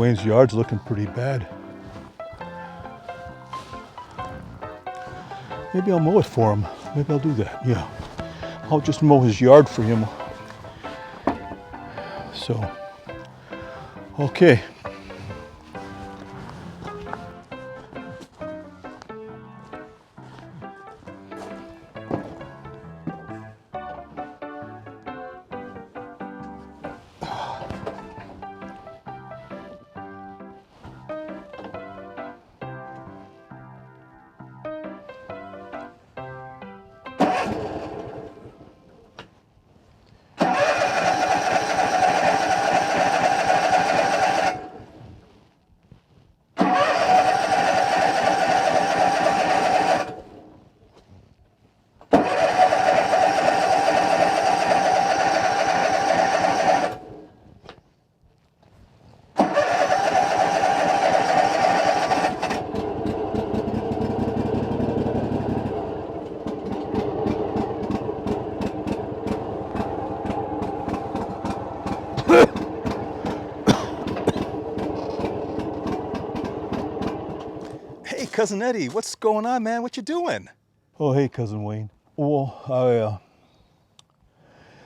Wayne's yard's looking pretty bad. Maybe I'll mow it for him. Maybe I'll do that, yeah. I'll just mow his yard for him. So, okay. Hey, Cousin Eddie, what's going on, man? What you doing? Oh, hey, Cousin Wayne. Well,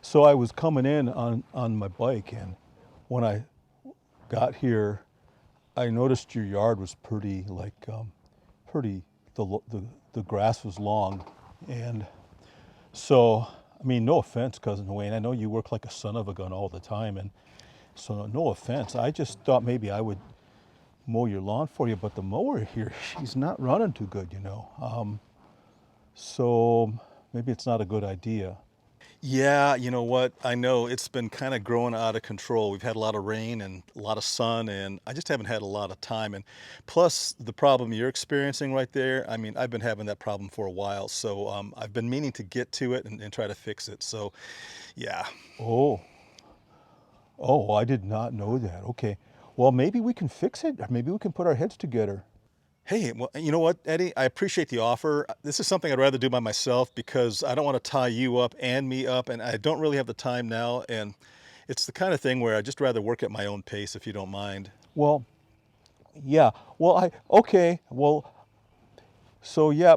so I was coming in on my bike, and when I got here, I noticed your yard was pretty, the grass was long. And so, I mean, no offense, Cousin Wayne, I know you work like a son of a gun all the time, and so no offense. I just thought maybe I would mow your lawn for you, but the mower here, she's not running too good, you know. So maybe it's not a good idea. Yeah, you know what? I know it's been kind of growing out of control. We've had a lot of rain and a lot of sun, and I just haven't had a lot of time. And plus, the problem you're experiencing right there, I mean, I've been having that problem for a while. So I've been meaning to get to it and try to fix it. So, yeah. Oh, oh, I did not know that. Okay. Well, maybe we can fix it. Or maybe we can put our heads together. Hey, well, you know what, Eddie? I appreciate the offer. This is something I'd rather do by myself because I don't want to tie you up and me up, and I don't really have the time now. And it's the kind of thing where I'd just rather work at my own pace, if you don't mind. Well, yeah. Okay. Well, so yeah.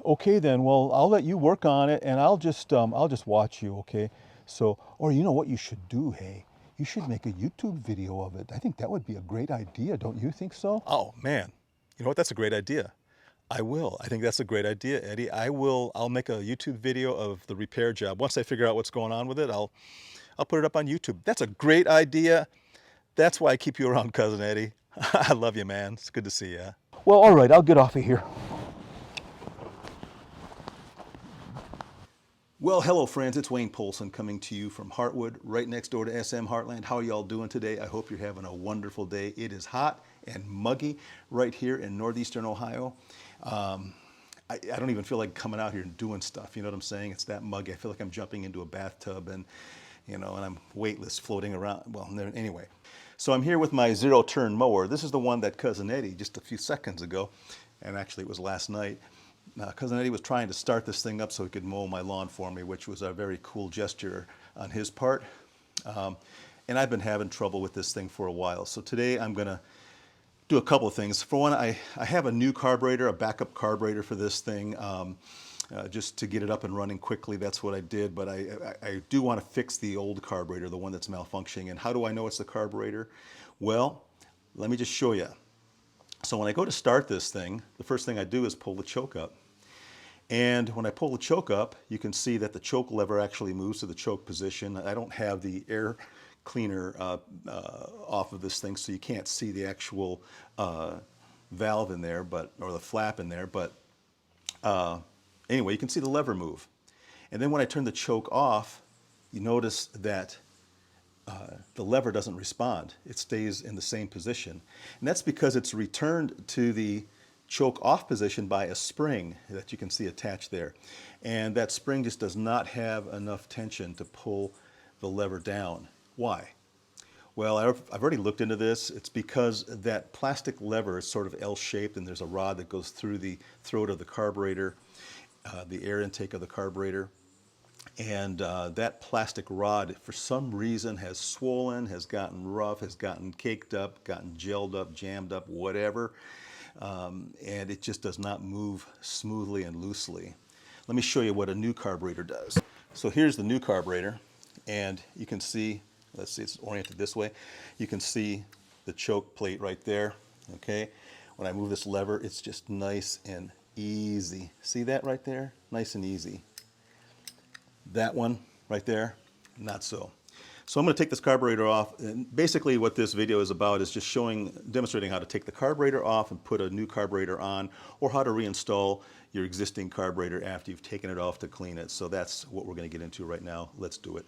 Okay then. Well, I'll let you work on it, and I'll just watch you. Okay. So, or you know what you should do? Hey, you should make a YouTube video of it. I think that would be a great idea. Don't you think so? Oh, man. You know what? That's a great idea. I will. I think that's a great idea, Eddie. I'll make a YouTube video of the repair job. Once I figure out what's going on with it, I'll put it up on YouTube. That's a great idea. That's why I keep you around, Cousin Eddie. I love you, man. It's good to see you. Well, all right. I'll get off of here. Well, hello, friends. It's Wayne Polson coming to you from Heartwood, right next door to SM Heartland. How are y'all doing today? I hope you're having a wonderful day. It is hot and muggy right here in northeastern Ohio. I don't even feel like coming out here and doing stuff. You know what I'm saying? It's that muggy. I feel like I'm jumping into a bathtub and I'm weightless floating around. Well, anyway. So I'm here with my zero-turn mower. This is the one that Cousin Eddie, just a few seconds ago, and actually it was last night, Cousin Eddie was trying to start this thing up so he could mow my lawn for me, which was a very cool gesture on his part. And I've been having trouble with this thing for a while. So today I'm going to do a couple of things. For one, I have a new carburetor, a backup carburetor for this thing, just to get it up and running quickly. That's what I did. But I do want to fix the old carburetor, the one that's malfunctioning. And how do I know it's the carburetor? Well, let me just show you. So when I go to start this thing, the first thing I do is pull the choke up. And when I pull the choke up, you can see that the choke lever actually moves to the choke position. I don't have the air cleaner off of this thing, so you can't see the actual valve in there, or the flap in there. But anyway, you can see the lever move. And then when I turn the choke off, you notice that the lever doesn't respond. It stays in the same position. And that's because it's returned to the choke off position by a spring that you can see attached there. And that spring just does not have enough tension to pull the lever down. Why? Well, I've already looked into this. It's because that plastic lever is sort of L-shaped, and there's a rod that goes through the throat of the carburetor, the air intake of the carburetor. And that plastic rod, for some reason, has swollen, has gotten rough, has gotten caked up, gotten gelled up, jammed up, whatever. And it just does not move smoothly and loosely. Let me show you what a new carburetor does. So here's the new carburetor, and you can see, let's see, it's oriented this way. You can see the choke plate right there, okay? When I move this lever, it's just nice and easy. See that right there? Nice and easy. That one right there, not so. So I'm going to take this carburetor off, and basically what this video is about is just demonstrating how to take the carburetor off and put a new carburetor on, or how to reinstall your existing carburetor after you've taken it off to clean it. So that's what we're going to get into right now. Let's do it.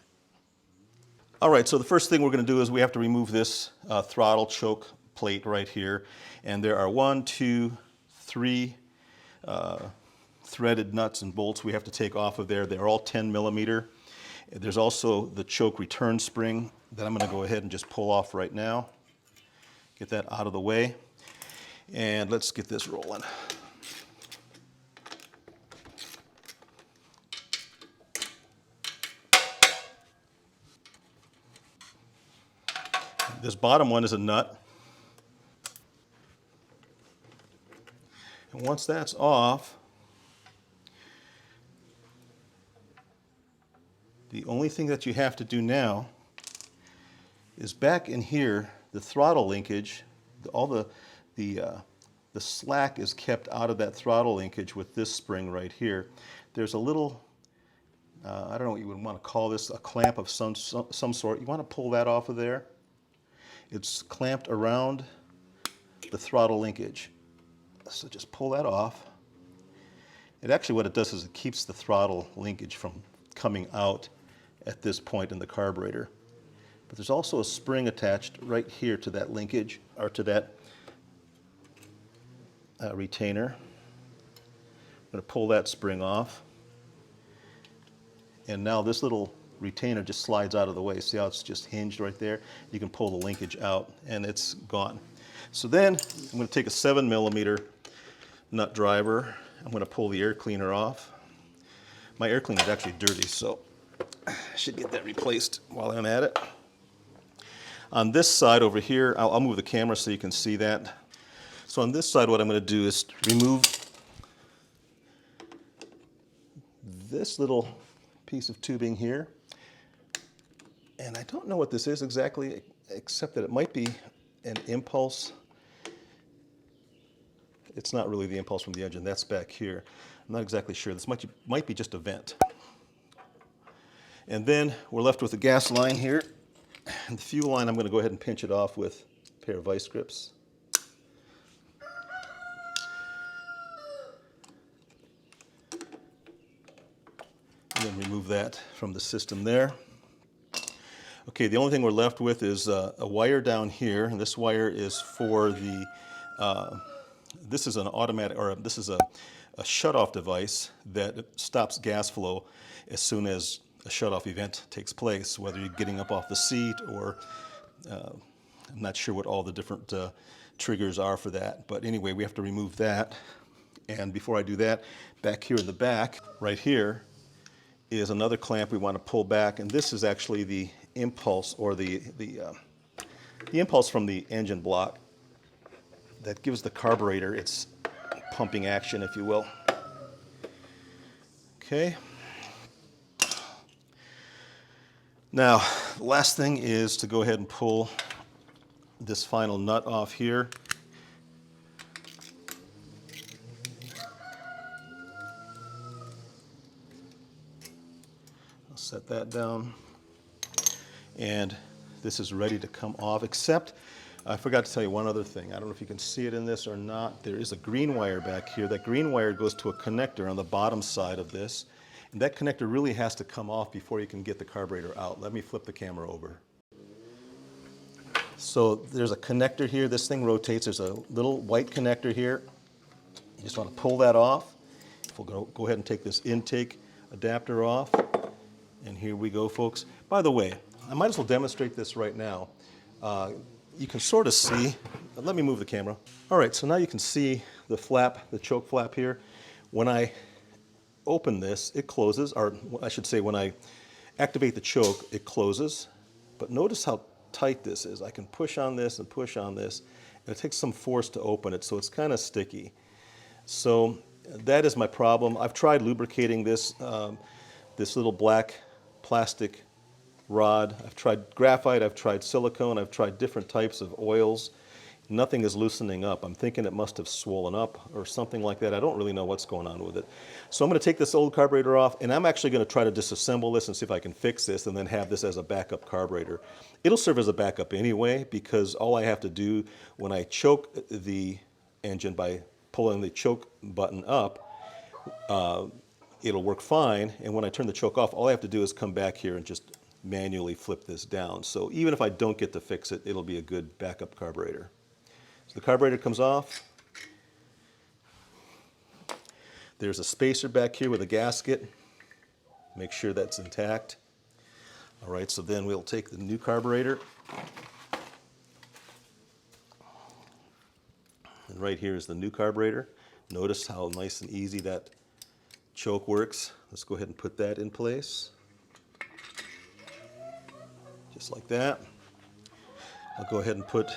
All right, so the first thing we're going to do is we have to remove this throttle choke plate right here. And there are 1, 2, 3 threaded nuts and bolts we have to take off of there. They're all 10 millimeter. There's also the choke return spring that I'm going to go ahead and just pull off right now. Get that out of the way. And let's get this rolling. This bottom one is a nut. And once that's off, the only thing that you have to do now is back in here, the throttle linkage, all the slack is kept out of that throttle linkage with this spring right here. There's a little, I don't know what you would want to call this, a clamp of some sort. You want to pull that off of there. It's clamped around the throttle linkage. So just pull that off. And actually what it does is it keeps the throttle linkage from coming out at this point in the carburetor. But there's also a spring attached right here to that linkage, or to that retainer. I'm going to pull that spring off. And now this little retainer just slides out of the way. See how it's just hinged right there? You can pull the linkage out and it's gone. So then I'm going to take a 7 millimeter nut driver. I'm going to pull the air cleaner off. My air cleaner is actually dirty, so I should get that replaced while I'm at it. On this side over here, I'll move the camera so you can see that. So on this side, what I'm going to do is remove this little piece of tubing here. And I don't know what this is exactly, except that it might be an impulse. It's not really the impulse from the engine, that's back here. I'm not exactly sure. This might be just a vent. And then we're left with the gas line here. And the fuel line, I'm going to go ahead and pinch it off with a pair of vice grips. And then remove that from the system there. Okay, the only thing we're left with is a wire down here, and this wire is for the, this is an automatic, or this is a shutoff device that stops gas flow as soon as a shutoff event takes place, whether you're getting up off the seat or, I'm not sure what all the different triggers are for that, but anyway, we have to remove that. And before I do that, back here in the back, right here, is another clamp we want to pull back, and this is actually the impulse, or the impulse from the engine block that gives the carburetor its pumping action, if you will. Okay. Now, the last thing is to go ahead and pull this final nut off here. I'll set that down. And this is ready to come off, except I forgot to tell you one other thing. I don't know if you can see it in this or not. There is a green wire back here. That green wire goes to a connector on the bottom side of this. And that connector really has to come off before you can get the carburetor out. Let me flip the camera over. So there's a connector here. This thing rotates. There's a little white connector here. You just want to pull that off. We'll go ahead and take this intake adapter off. And here we go, folks. By the way, I might as well demonstrate this right now. You can sort of see, let me move the camera. All right, so now you can see the flap, the choke flap here. When I open this, it closes, or I should say when I activate the choke, it closes. But notice how tight this is. I can push on this and push on this, and it takes some force to open it, so it's kind of sticky. So that is my problem. I've tried lubricating this, this little black plastic rod. I've tried graphite, I've tried silicone, I've tried different types of oils. Nothing is loosening up. I'm thinking it must have swollen up or something like that. I don't really know what's going on with it. So I'm going to take this old carburetor off, and I'm actually going to try to disassemble this and see if I can fix this and then have this as a backup carburetor. It'll serve as a backup anyway, because all I have to do when I choke the engine by pulling the choke button up, it'll work fine. And when I turn the choke off, all I have to do is come back here and just manually flip this down. So even if I don't get to fix it, it'll be a good backup carburetor. So the carburetor comes off. There's a spacer back here with a gasket. Make sure that's intact. All right, so then we'll take the new carburetor. And right here is the new carburetor. Notice how nice and easy that choke works. Let's go ahead and put that in place. Just like that. I'll go ahead and put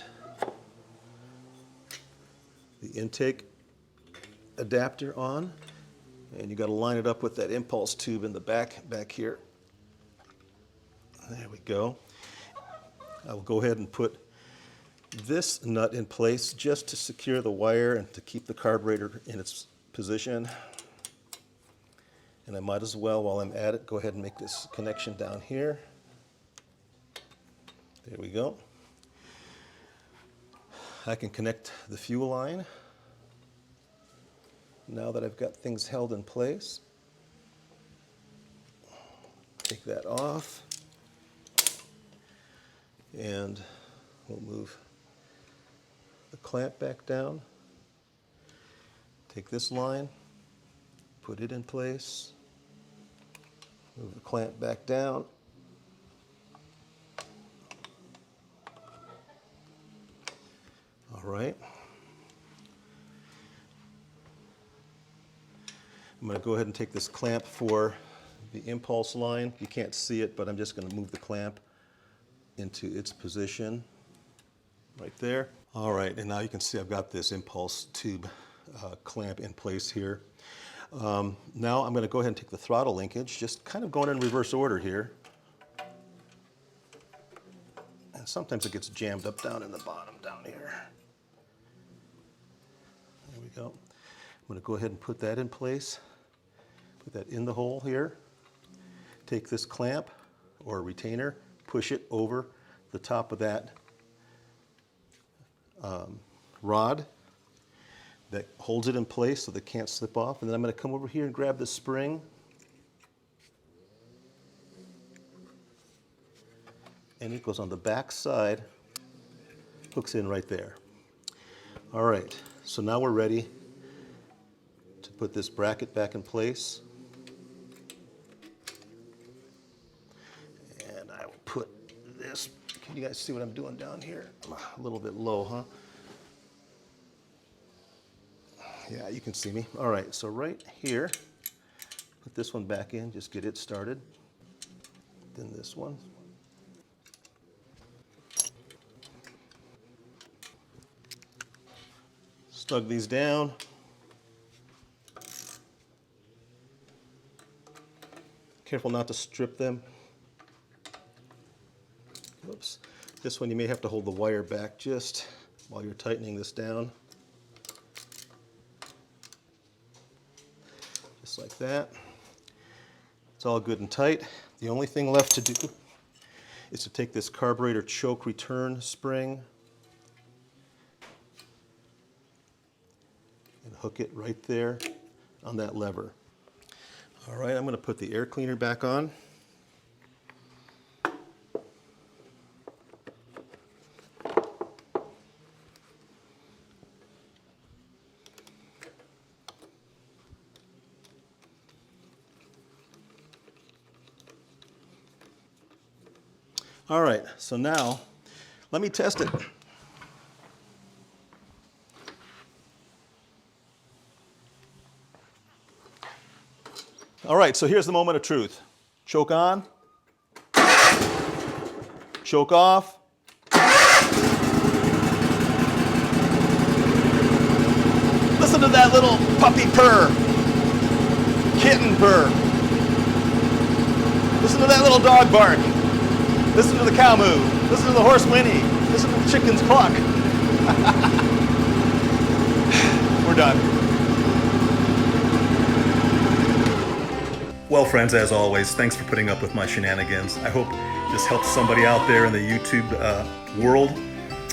the intake adapter on, and you got to line it up with that impulse tube in the back here. There we go. I will go ahead and put this nut in place just to secure the wire and to keep the carburetor in its position. And I might as well, while I'm at it, go ahead and make this connection down here. There we go. I can connect the fuel line now that I've got things held in place. Take that off, and we'll move the clamp back down. Take this line, put it in place, move the clamp back down. All right. I'm going to go ahead and take this clamp for the impulse line. You can't see it, but I'm just going to move the clamp into its position right there. All right, and now you can see I've got this impulse tube clamp in place here. Now I'm going to go ahead and take the throttle linkage, just kind of going in reverse order here. And sometimes it gets jammed up down in the bottom down here. There we go. I'm going to go ahead and put that in place. Put that in the hole here. Take this clamp or retainer, push it over the top of that rod that holds it in place so that it can't slip off. And then I'm going to come over here and grab the spring. And it goes on the back side, hooks in right there. All right, so now we're ready to put this bracket back in place. And I will put this, can you guys see what I'm doing down here? I'm a little bit low, huh? Yeah, you can see me. All right, so right here, put this one back in, just get it started. Then this one. Snug these down. Careful not to strip them. Oops. This one you may have to hold the wire back just while you're tightening this down. Just like that. It's all good and tight. The only thing left to do is to take this carburetor choke return spring and hook it right there on that lever. All right, I'm going to put the air cleaner back on. All right, so now let me test it. All right, so here's the moment of truth. Choke on, choke off. Listen to that little puppy purr, kitten purr. Listen to that little dog bark. Listen to the cow moo. Listen to the horse whinny. Listen to the chicken's cluck. We're done. Well, friends, as always, thanks for putting up with my shenanigans. I hope this helps somebody out there in the YouTube world.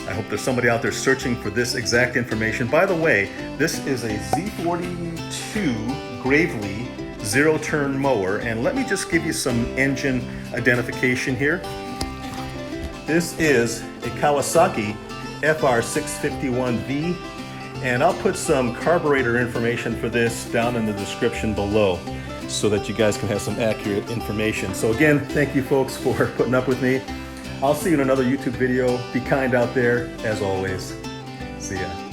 I hope there's somebody out there searching for this exact information. By the way, this is a Z42 Gravely zero-turn mower, and let me just give you some engine identification here. This is a Kawasaki FR651V, and I'll put some carburetor information for this down in the description below so that you guys can have some accurate information. So again, thank you folks for putting up with me. I'll see you in another YouTube video. Be kind out there, as always. See ya.